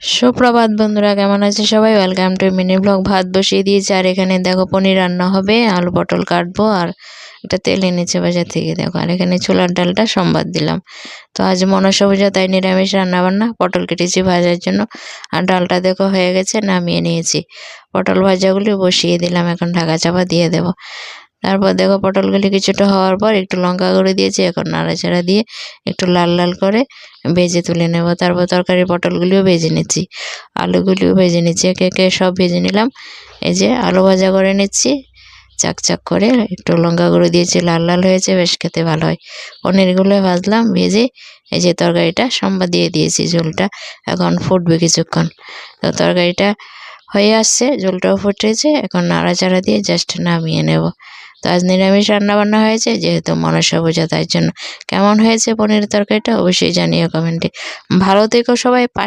সুপ্রভাত বন্ধুরা, কেমন আছে সবাই? Welcome to mini blog. ভাত বসিয়ে দিয়েছি আর এখানে দেখো পনির রান্না হবে, আলু পটল কাটবো আর একটা তেল এনেছে বাজার থেকে দেখো। আর এখানে ছোলার ডালটা সম্বাদ দিলাম। তো আজ মনসা পূজা, তাই নিরামিষ রান্না বান্না। পটল কেটেছি ভাজার জন্য আর ডালটা দেখো হয়ে গেছে, নামিয়ে নিয়েছি। পটল ভাজাগুলি বসিয়ে দিলাম, এখন ঢাকা চাপা দিয়ে দেবো। তারপর দেখো পটলগুলি কিছুটা হওয়ার পর একটু লঙ্কা গুঁড়ো দিয়েছি, এখন নাড়াচাড়া দিয়ে একটু লাল লাল করে ভেজে তুলে নেব। তারপর তরকারি পটলগুলিও ভেজে নিচ্ছি, আলুগুলিও ভেজে নিচ্ছি, একে একে সব ভেজে নিলাম। এই যে আলু ভাজা করে নিচ্ছি চাক করে, একটু লঙ্কা গুঁড়ো দিয়েছি, লাল লাল হয়েছে, বেশ খেতে ভালো হয়। পনিরগুলো ভাজলাম ভেজে। এই যে তরকারিটা সম্বাদ দিয়ে দিয়েছি, ঝোলটা এখন ফুটবে কিছুক্ষণ। তো তরকারিটা হয়ে আসছে, ঝোলটাও ফুটেছে, এখন নাড়াচাড়া দিয়ে জাস্ট নামিয়ে নেব। তো আজ নিরামিষ রান্নাবান্না হয়েছে, যেহেতু মনসা পূজা, তাই জন্য। কেমন হয়েছে পনির তরকারিটা অবশ্যই জানিও কমেন্টে। ভালো থেকো সবাই, পাশে